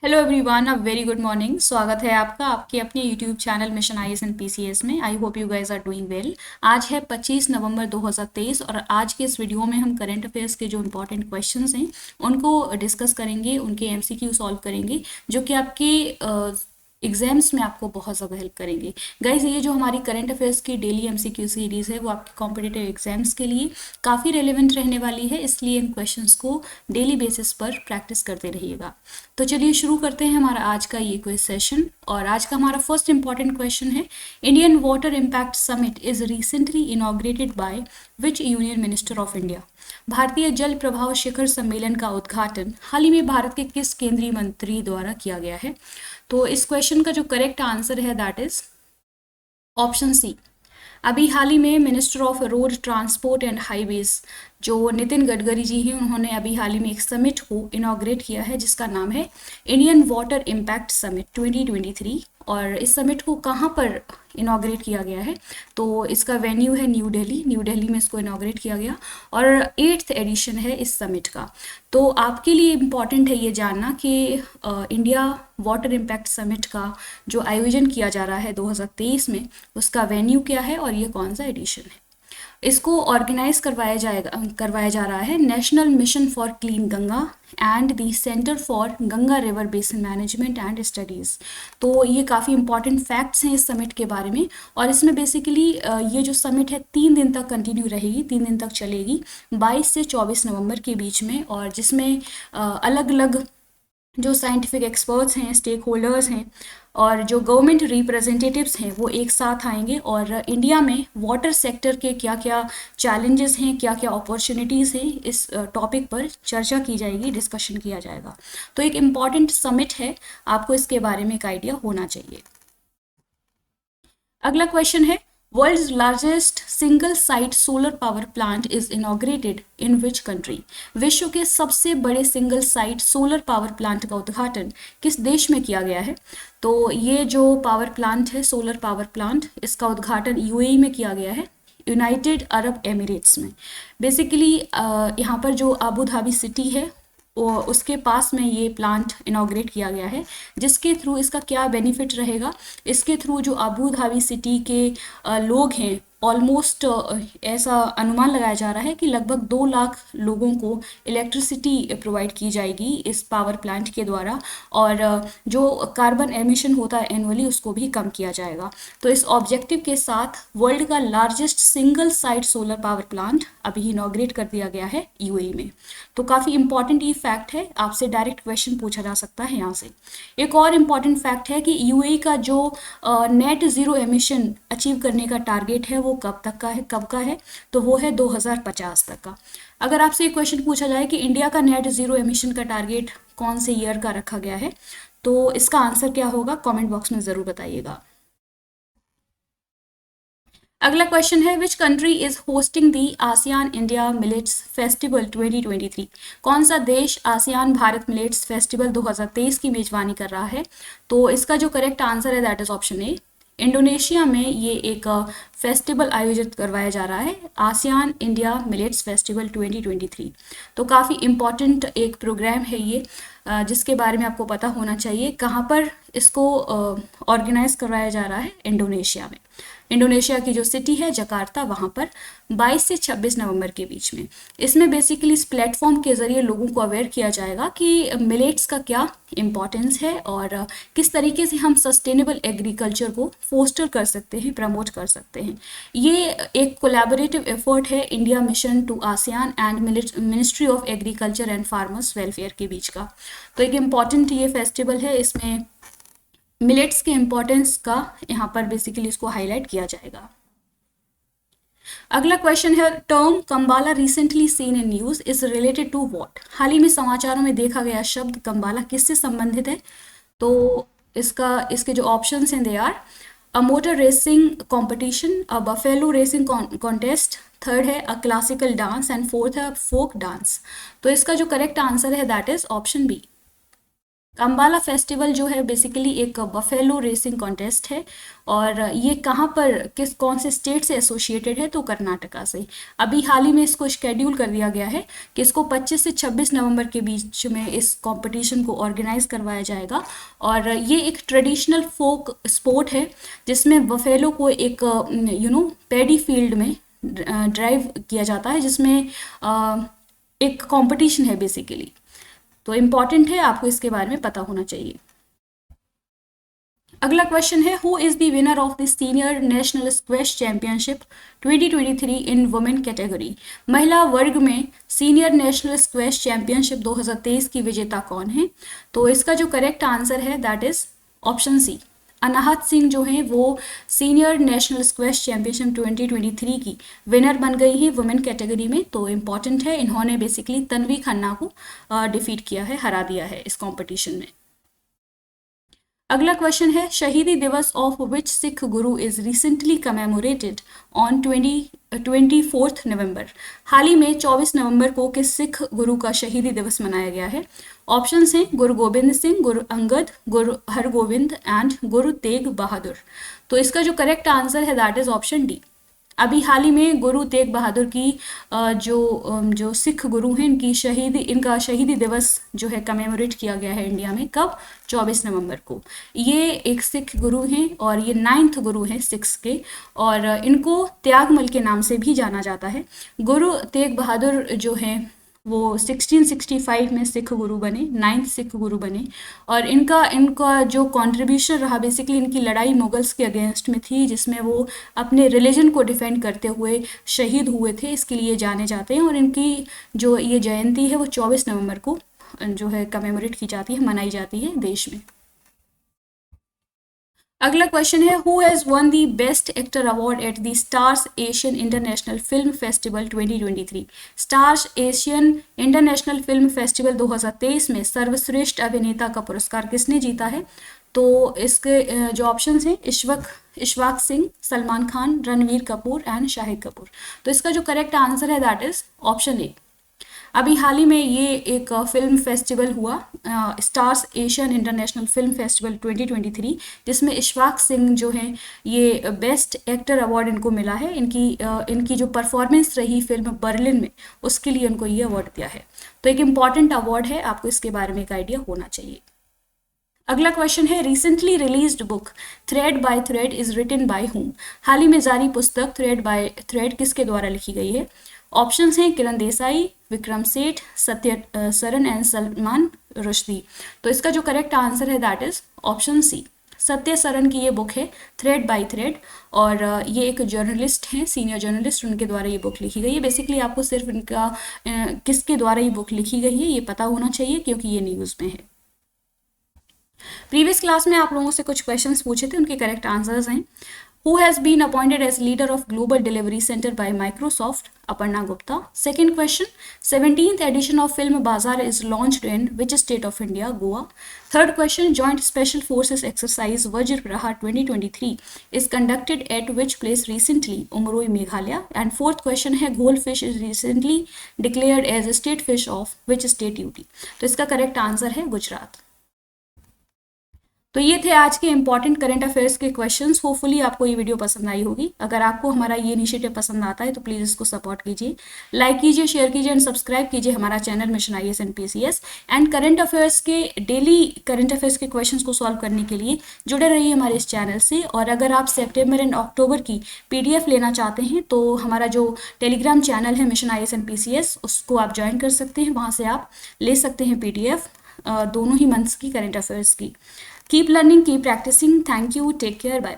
Hello everyone, uh very good morning. स्वागत है आपका आपके अपने YouTube channel mission IAS and PCS में। I hope you guys are doing well. आज है 25 नवंबर 2023 और आज के इस वीडियो में हम करंट अफेयर्स के जो इंपॉर्टेंट क्वेश्चंस हैं उनको डिस्कस करेंगे, उनके एमसीक्यू सॉल्व करेंगे, जो कि आपके एग्जाम्स में आपको बहुत ज़्यादा हेल्प करेंगे। गाइज, ये जो हमारी करंट अफेयर्स की डेली एमसीक्यू सीरीज़ है वो आपके कॉम्पिटिटिव एग्जाम्स के लिए काफ़ी रेलिवेंट रहने वाली है, इसलिए इन क्वेश्चंस को डेली बेसिस पर प्रैक्टिस करते रहिएगा। तो चलिए शुरू करते हैं हमारा आज का ये क्विज सेशन। और आज का हमारा फर्स्ट इंपॉर्टेंट क्वेश्चन है, Indian water impact summit is recently inaugurated by which union minister of India. भारतीय जल प्रभाव शिखर सम्मेलन का उद्घाटन हाल ही में भारत के किस केंद्रीय मंत्री द्वारा किया गया है? तो इस क्वेश्चन का जो करेक्ट आंसर है दैट इज ऑप्शन सी। अभी हाल ही में minister of road transport and highways जो नितिन गडकरी जी हैं, उन्होंने अभी हाल ही में एक समिट को इनॉग्रेट किया है जिसका नाम है इंडियन वाटर इम्पैक्ट समिट 2023। और इस समिट को कहाँ पर इनॉग्रेट किया गया है? तो इसका वेन्यू है न्यू दिल्ली। न्यू दिल्ली में इसको इनॉग्रेट किया गया और 8th एडिशन है इस समिट का। तो आपके लिए इम्पॉर्टेंट है ये जानना कि इंडिया वाटर इम्पैक्ट समिट का जो आयोजन किया जा रहा है 2023 में, उसका वेन्यू क्या है और ये कौन सा एडिशन है। इसको ऑर्गेनाइज करवाया जा रहा है national mission for clean Ganga and the centre for Ganga river basin management and studies. तो ये काफ़ी इंपॉर्टेंट फैक्ट्स हैं इस समिट के बारे में। और इसमें बेसिकली ये जो समिट है 3 दिन तक कंटिन्यू रहेगी, 3 दिन तक चलेगी, 22 से 24 नवंबर के बीच में। और जिसमें अलग अलग जो साइंटिफिक एक्सपर्ट्स हैं, स्टेक होल्डर्स हैं और जो गवर्नमेंट रिप्रेजेंटेटिव्स हैं वो एक साथ आएंगे और इंडिया में वाटर सेक्टर के क्या क्या चैलेंजेस हैं, क्या क्या अपॉर्चुनिटीज़ हैं, इस टॉपिक पर चर्चा की जाएगी, डिस्कशन किया जाएगा। तो एक इम्पॉर्टेंट समिट है, आपको इसके बारे में एक आइडिया होना चाहिए। अगला क्वेश्चन है, world's largest single site solar power plant is inaugurated in which country. विश्व के सबसे बड़े single site solar power plant का उद्घाटन किस देश में किया गया है? तो ये जो पावर प्लांट है, सोलर पावर प्लांट, इसका उद्घाटन यूएई में किया गया है, यूनाइटेड अरब एमिरेट्स में। बेसिकली यहाँ पर जो अबू धाबी सिटी है उसके पास में ये प्लांट इनॉग्रेट किया गया है, जिसके थ्रू इसका क्या बेनिफिट रहेगा। इसके थ्रू जो अबू धाबी सिटी के लोग हैं, ऑलमोस्ट ऐसा अनुमान लगाया जा रहा है कि लगभग 2 लाख लोगों को इलेक्ट्रिसिटी प्रोवाइड की जाएगी इस पावर प्लांट के द्वारा। और जो कार्बन एमिशन होता है एनुअली, उसको भी कम किया जाएगा। तो इस ऑब्जेक्टिव के साथ वर्ल्ड का largest single site solar power plant अभी इनॉग्रेट कर दिया गया है यूएई में। तो काफ़ी इंपॉर्टेंट ये फैक्ट है, आपसे डायरेक्ट क्वेश्चन पूछा जा सकता है यहाँ से। एक और इम्पॉर्टेंट फैक्ट है कि यूएई का जो नेट ज़ीरो एमिशन अचीव करने का टारगेट है वो कब का है? तो वो है 2050 तक का। अगर आपसे एक क्वेश्चन पूछा जाए कि इंडिया का नेट ज़ीरो एमिशन का टारगेट कौन से ईयर का रखा गया है, तो इसका आंसर क्या होगा, कमेंट बॉक्स में ज़रूर बताइएगा। अगला क्वेश्चन है, which country is hosting the ASEAN India millets festival 2023। कौन सा देश आसियान भारत मिलेट्स फेस्टिवल 2023 की मेजबानी कर रहा है? तो इसका जो करेक्ट आंसर है that is option A. Indonesia में ये एक फेस्टिवल आयोजित करवाया जा रहा है, आसियान इंडिया मिलेट्स फेस्टिवल 2023। तो काफ़ी इम्पॉर्टेंट एक प्रोग्राम है ये, जिसके बारे में आपको पता होना चाहिए। कहाँ पर इसको ऑर्गेनाइज करवाया जा रहा है? इंडोनेशिया में। इंडोनेशिया की जो सिटी है जकार्ता, वहाँ पर 22 से 26 नवंबर के बीच में। इसमें बेसिकली इस प्लेटफॉर्म के ज़रिए लोगों को अवेयर किया जाएगा कि मिलेट्स का क्या इम्पोर्टेंस है और किस तरीके से हम सस्टेनेबल एग्रीकल्चर को फोस्टर कर सकते हैं, प्रमोट कर सकते हैं। ये एक कोलैबोरेटिव एफर्ट है India mission to ASEAN and ministry of agriculture and farmers welfare के बीच का। तो एक इम्पॉर्टेंट ये फेस्टिवल है, इसमें मिलेट्स के इम्पोर्टेंस का यहाँ पर बेसिकली इसको हाईलाइट किया जाएगा। अगला क्वेश्चन है, term Kambala recently seen in news is related to what. हाल ही में समाचारों में देखा गया शब्द कंबाला किससे संबंधित है? तो इसके जो ऑप्शंस हैं they are a motor racing competition, a buffalo racing contest, third है a classical dance and fourth है फोक डांस। तो इसका जो करेक्ट आंसर है that is option B. Kambala festival जो है बेसिकली एक बफेलो रेसिंग कॉन्टेस्ट है, और ये कहाँ पर कौन से स्टेट से एसोसिएटेड है, तो कर्नाटका से। अभी हाल ही में इसको शेड्यूल कर दिया गया है कि इसको 25 से 26 नवंबर के बीच में इस कंपटीशन को ऑर्गेनाइज करवाया जाएगा। और ये एक ट्रेडिशनल फोक स्पोर्ट है जिसमें बफेलो को एक पैडी फील्ड में ड्राइव किया जाता है, जिसमें एक कंपटीशन है बेसिकली। तो इम्पॉर्टेंट है, आपको इसके बारे में पता होना चाहिए। अगला क्वेश्चन है, who is the winner of the senior national squash championship 2023 in women category. महिला वर्ग में सीनियर नेशनल स्क्वैश चैंपियनशिप 2023 की विजेता कौन है? तो इसका जो करेक्ट आंसर है that is option C, Anahat Singh जो है वो सीनियर नेशनल स्क्वैश चैंपियनशिप 2023 की विनर बन गई है वुमेन कैटेगरी में। तो इम्पॉर्टेंट है, इन्होंने बेसिकली तन्वी खन्ना को डिफीट किया है, हरा दिया है इस कंपटीशन में। अगला क्वेश्चन है, शहीदी दिवस of which Sikh Guru is recently commemorated on 24 नवंबर। हाल ही में 24 नवंबर को किस सिख गुरु का शहीदी दिवस मनाया गया है? ऑप्शंस हैं गुरु गोबिंद सिंह, गुरु अंगद, गुरु हरगोविंद एंड गुरु तेग बहादुर। तो इसका जो करेक्ट आंसर है दैट इज ऑप्शन डी। अभी हाल ही में गुरु तेग बहादुर की जो सिख गुरु हैं इनका शहीदी दिवस जो है कमेमोरेट किया गया है इंडिया में। कब? 24 नवंबर को। ये एक सिख गुरु हैं और ये 9th गुरु हैं सिख्स के, और इनको त्यागमल के नाम से भी जाना जाता है। गुरु तेग बहादुर जो हैं वो 1665 में सिख गुरु बने, 9th सिख गुरु बने, और इनका जो कंट्रीब्यूशन रहा बेसिकली इनकी लड़ाई मुगल्स के अगेंस्ट में थी, जिसमें वो अपने रिलीजन को डिफेंड करते हुए शहीद हुए थे, इसके लिए जाने जाते हैं। और इनकी जो ये जयंती है वो 24 नवंबर को जो है कमेमोरेट की जाती है, मनाई जाती है देश में। अगला क्वेश्चन है, who has one the best actor award at the stars Asian international film festival 2023। Stars Asian international film festival 2023 में सर्वश्रेष्ठ अभिनेता का पुरस्कार किसने जीता है? तो इसके जो ऑप्शंस हैं, इशफाक सिंह, सलमान खान, रणवीर कपूर एंड शाहिद कपूर। तो इसका जो करेक्ट आंसर है दैट इज ऑप्शन ए। अभी हाल ही में ये एक फिल्म फेस्टिवल हुआ, stars Asian international film festival 2023, जिसमें इशफाक सिंह जो हैं ये बेस्ट एक्टर अवार्ड इनको मिला है। इनकी जो परफॉर्मेंस रही फिल्म बर्लिन में, उसके लिए उनको ये अवार्ड दिया है। तो एक इम्पॉर्टेंट अवार्ड है, आपको इसके बारे में एक आइडिया होना चाहिए। अगला क्वेश्चन है, recently released book thread by thread is written by whom. हाल ही में जारी पुस्तक थ्रेड बाय थ्रेड किसके द्वारा लिखी गई है? ऑप्शंस हैं किरण देसाई, विक्रम सेठ, सत्य सरन एंड सलमान रुश्दी। तो इसका जो करेक्ट आंसर है दैट इज ऑप्शन सी, सत्य सरन की ये बुक है थ्रेड बाय थ्रेड, और ये एक जर्नलिस्ट हैं, सीनियर जर्नलिस्ट, उनके द्वारा ये बुक लिखी गई है। बेसिकली आपको सिर्फ इनका किसके द्वारा ये बुक लिखी गई है ये पता होना चाहिए, क्योंकि ये न्यूज़ में है। प्रीवियस क्लास में आप लोगों से कुछ क्वेश्चंस पूछे थे, उनके करेक्ट आंसर्स हैं, Who has been appointed as leader of Global Delivery Center by Microsoft? Aparna Gupta. Second question, 17th edition of Film Bazaar is launched in which state of India? Goa. Third question, Joint Special Forces Exercise Vajra Prahar 2023 is conducted at which place recently? Umroi, Meghalaya. And fourth question है, goldfish is recently declared as a state fish of which state UT? तो इसका correct answer है गुजरात। तो ये थे आज के important current affairs के क्वेश्चंस। होपफुली आपको ये वीडियो पसंद आई होगी। अगर आपको हमारा ये इनिशिएटिव पसंद आता है तो प्लीज़ इसको सपोर्ट कीजिए, लाइक कीजिए, शेयर कीजिए एंड सब्सक्राइब कीजिए हमारा channel mission IAS and PCS। And current affairs के डेली करंट अफेयर्स के क्वेश्चंस को सॉल्व करने के लिए जुड़े रहिए हमारे इस चैनल से। और अगर आप सेप्टेम्बर एंड अक्टूबर की PDF लेना चाहते हैं तो हमारा जो टेलीग्राम चैनल है मिशन IAS एंड PCS, उसको आप ज्वाइन कर सकते हैं, वहाँ से आप ले सकते हैं PDF दोनों ही मंथ्स की करंट अफेयर्स की। Keep learning, keep practicing. Thank you. Take care. Bye.